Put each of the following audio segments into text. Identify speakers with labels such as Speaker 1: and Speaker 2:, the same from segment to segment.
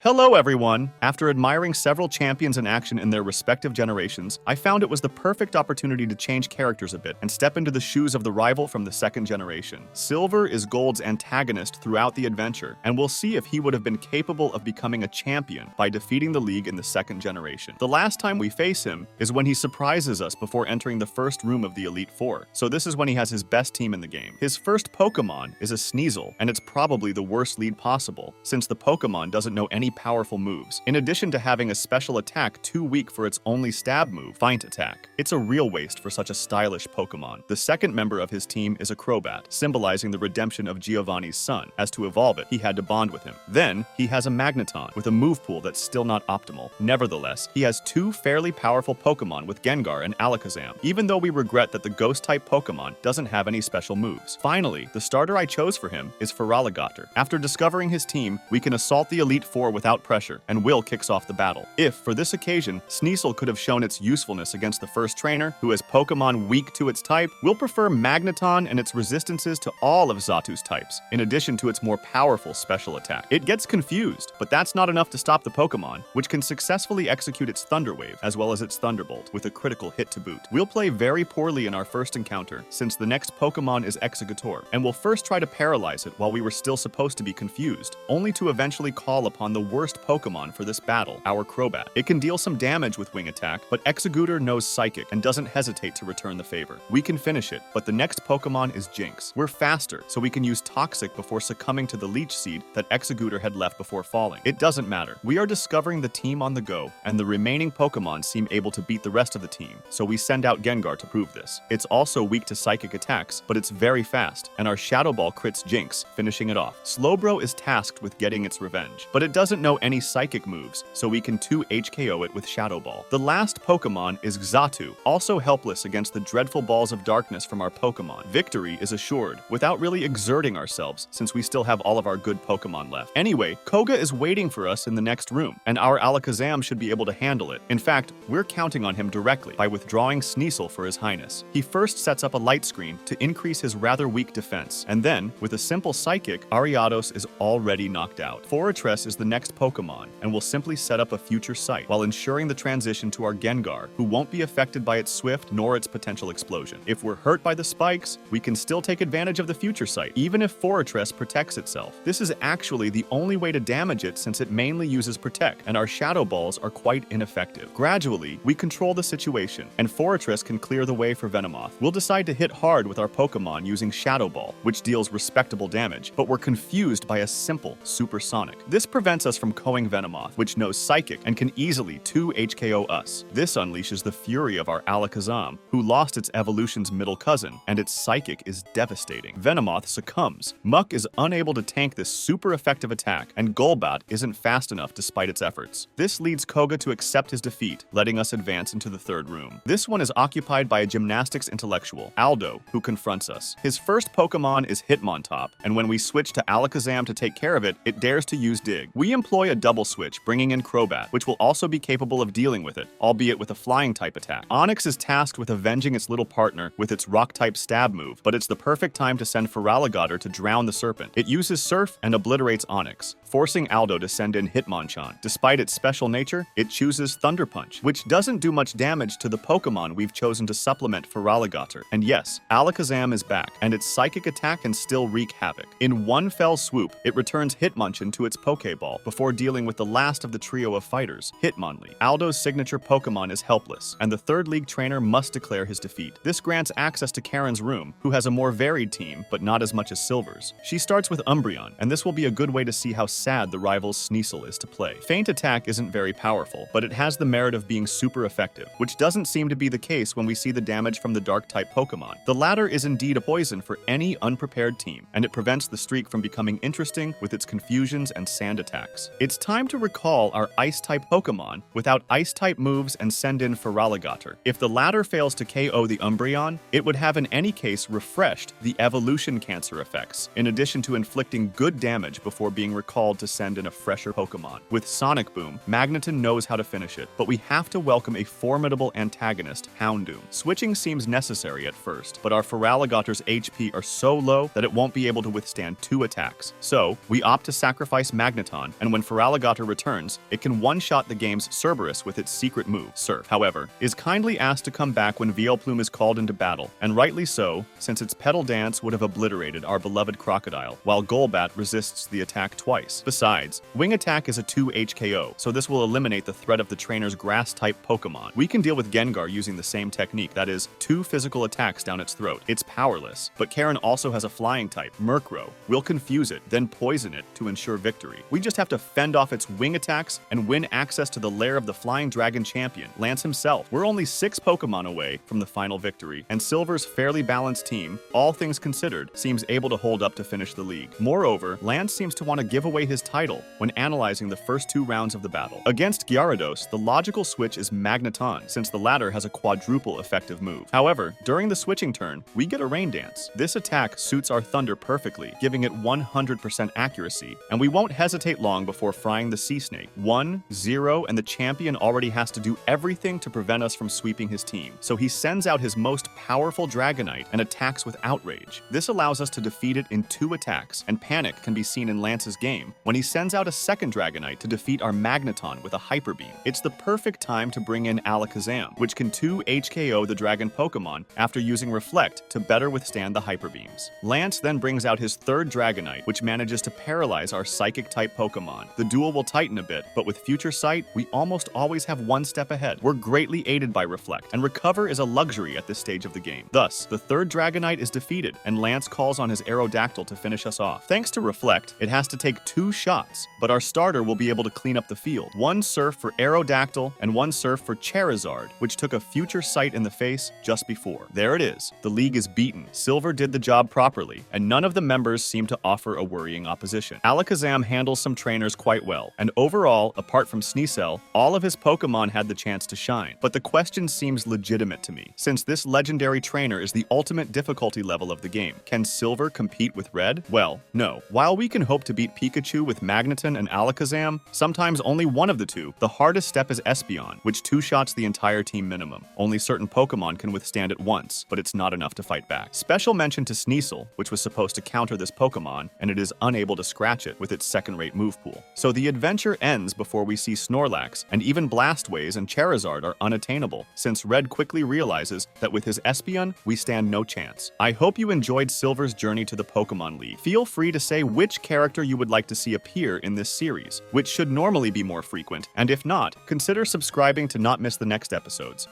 Speaker 1: Hello everyone! After admiring several champions in action in their respective generations, I found it was the perfect opportunity to change characters a bit and step into the shoes of the rival from the second generation. Silver is Gold's antagonist throughout the adventure, and we'll see if he would have been capable of becoming a champion by defeating the League in the second generation. The last time we face him is when he surprises us before entering the first room of the Elite Four, so this is when he has his best team in the game. His first Pokemon is a Sneasel, and it's probably the worst lead possible, since the Pokemon doesn't know any powerful moves, in addition to having a special attack too weak for its only stab move, Feint Attack. It's a real waste for such a stylish Pokemon. The second member of his team is a Crobat, symbolizing the redemption of Giovanni's son. As to evolve it, he had to bond with him. Then, he has a Magneton, with a move pool that's still not optimal. Nevertheless, he has two fairly powerful Pokemon with Gengar and Alakazam, even though we regret that the Ghost-type Pokemon doesn't have any special moves. Finally, the starter I chose for him is Feraligatr. After discovering his team, we can assault the Elite Four without pressure, and Will kicks off the battle. If, for this occasion, Sneasel could have shown its usefulness against the first trainer, who has Pokemon weak to its type, we'll prefer Magneton and its resistances to all of Xatu's types, in addition to its more powerful special attack. It gets confused, but that's not enough to stop the Pokemon, which can successfully execute its Thunder Wave, as well as its Thunderbolt, with a critical hit to boot. We'll play very poorly in our first encounter, since the next Pokemon is Exeggutor, and we'll first try to paralyze it while we were still supposed to be confused, only to eventually call upon the worst Pokemon for this battle, our Crobat. It can deal some damage with Wing Attack, but Exeggutor knows Psychic and doesn't hesitate to return the favor. We can finish it, but the next Pokemon is Jinx. We're faster, so we can use Toxic before succumbing to the Leech Seed that Exeggutor had left before falling. It doesn't matter. We are discovering the team on the go, and the remaining Pokemon seem able to beat the rest of the team, so we send out Gengar to prove this. It's also weak to Psychic attacks, but it's very fast, and our Shadow Ball crits Jinx, finishing it off. Slowbro is tasked with getting its revenge, but it doesn't know any Psychic moves, so we can 2 HKO it with Shadow Ball. The last Pokemon is Xatu, also helpless against the dreadful balls of darkness from our Pokemon. Victory is assured, without really exerting ourselves, since we still have all of our good Pokemon left. Anyway, Koga is waiting for us in the next room, and our Alakazam should be able to handle it. In fact, we're counting on him directly by withdrawing Sneasel for his highness. He first sets up a light screen to increase his rather weak defense, and then, with a simple Psychic, Ariados is already knocked out. Fortress is the next Pokemon, and will simply set up a future site, while ensuring the transition to our Gengar, who won't be affected by its Swift nor its potential explosion. If we're hurt by the spikes, we can still take advantage of the future site, even if Fortress protects itself. This is actually the only way to damage it since it mainly uses Protect, and our Shadow Balls are quite ineffective. Gradually, we control the situation, and Fortress can clear the way for Venomoth. We'll decide to hit hard with our Pokemon using Shadow Ball, which deals respectable damage, but we're confused by a simple Supersonic. This prevents us from KOing Venomoth, which knows Psychic and can easily 2 HKO us. This unleashes the fury of our Alakazam, who lost its evolution's middle cousin, and its Psychic is devastating. Venomoth succumbs. Muck is unable to tank this super effective attack, and Golbat isn't fast enough despite its efforts. This leads Koga to accept his defeat, letting us advance into the third room. This one is occupied by a gymnastics intellectual, Aldo, who confronts us. His first Pokemon is Hitmontop, and when we switch to Alakazam to take care of it, it dares to use Dig. We employ a double switch, bringing in Crobat, which will also be capable of dealing with it, albeit with a flying-type attack. Onix is tasked with avenging its little partner with its rock-type stab move, but it's the perfect time to send Feraligatr to drown the serpent. It uses Surf and obliterates Onix, forcing Aldo to send in Hitmonchan. Despite its special nature, it chooses Thunder Punch, which doesn't do much damage to the Pokemon we've chosen to supplement Feraligatr. And yes, Alakazam is back, and its Psychic attack can still wreak havoc. In one fell swoop, it returns Hitmonchan to its Pokeball before dealing with the last of the trio of fighters, Hitmonlee. Aldo's signature Pokemon is helpless, and the third league trainer must declare his defeat. This grants access to Karen's room, who has a more varied team, but not as much as Silver's. She starts with Umbreon, and this will be a good way to see how sad the rival's Sneasel is to play. Feint Attack isn't very powerful, but it has the merit of being super effective, which doesn't seem to be the case when we see the damage from the Dark-type Pokemon. The latter is indeed a poison for any unprepared team, and it prevents the streak from becoming interesting with its confusions and sand attacks. It's time to recall our Ice-type Pokemon without Ice-type moves and send in Feraligatr. If the latter fails to KO the Umbreon, it would have in any case refreshed the evolution cancer effects, in addition to inflicting good damage before being recalled called to send in a fresher Pokemon. With Sonic Boom, Magneton knows how to finish it, but we have to welcome a formidable antagonist, Houndoom. Switching seems necessary at first, but our Feraligatr's HP are so low that it won't be able to withstand 2 attacks. So, we opt to sacrifice Magneton, and when Feraligatr returns, it can one-shot the game's Cerberus with its secret move, Surf. However, is kindly asked to come back when Vileplume is called into battle, and rightly so, since its Petal Dance would have obliterated our beloved Crocodile, while Golbat resists the attack twice. Besides, Wing Attack is a 2 HKO, so this will eliminate the threat of the trainer's Grass-type Pokemon. We can deal with Gengar using the same technique, that is, 2 physical attacks down its throat. It's powerless, but Karen also has a flying type, Murkrow. We'll confuse it, then poison it to ensure victory. We just have to fend off its wing attacks and win access to the lair of the Flying Dragon champion, Lance himself. We're only 6 Pokemon away from the final victory, and Silver's fairly balanced team, all things considered, seems able to hold up to finish the league. Moreover, Lance seems to want to give away his title when analyzing the first 2 rounds of the battle. Against Gyarados, the logical switch is Magneton, since the latter has a quadruple effective move. However, during the switching turn, we get a Rain Dance. This attack suits our Thunder perfectly, giving it 100% accuracy, and we won't hesitate long before frying the Sea Snake. 1-0, and the champion already has to do everything to prevent us from sweeping his team, so he sends out his most powerful Dragonite and attacks with Outrage. This allows us to defeat it in 2 attacks, and panic can be seen in Lance's game when he sends out a second Dragonite to defeat our Magneton with a Hyper Beam. It's the perfect time to bring in Alakazam, which can 2 HKO the Dragon Pokemon after using Reflect to better withstand the Hyper Beams. Lance then brings out his third Dragonite, which manages to paralyze our Psychic-type Pokemon. The duel will tighten a bit, but with Future Sight, we almost always have 1 step ahead. We're greatly aided by Reflect, and Recover is a luxury at this stage of the game. Thus, the third Dragonite is defeated, and Lance calls on his Aerodactyl to finish us off. Thanks to Reflect, it has to take 2 shots, but our starter will be able to clean up the field. 1 Surf for Aerodactyl, and 1 Surf for Charizard, which took a Future Sight in the face just before. There it is. The league is beaten. Silver did the job properly, and none of the members seem to offer a worrying opposition. Alakazam handles some trainers quite well, and overall, apart from Sneasel, all of his Pokemon had the chance to shine. But the question seems legitimate to me, since this legendary trainer is the ultimate difficulty level of the game. Can Silver compete with Red? Well, no. While we can hope to beat Pikachu with Magneton and Alakazam, sometimes only one of the two, the hardest step is Espeon, which 2-shots the entire team minimum. Only certain Pokemon can withstand it once, but it's not enough to fight back. Special mention to Sneasel, which was supposed to counter this Pokemon, and it is unable to scratch it with its second-rate move pool. So the adventure ends before we see Snorlax, and even Blastways and Charizard are unattainable, since Red quickly realizes that with his Espeon, we stand no chance. I hope you enjoyed Silver's journey to the Pokemon League. Feel free to say which character you would like to see appear in this series, which should normally be more frequent, and if not, consider subscribing to not miss the next episodes.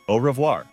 Speaker 1: Au revoir.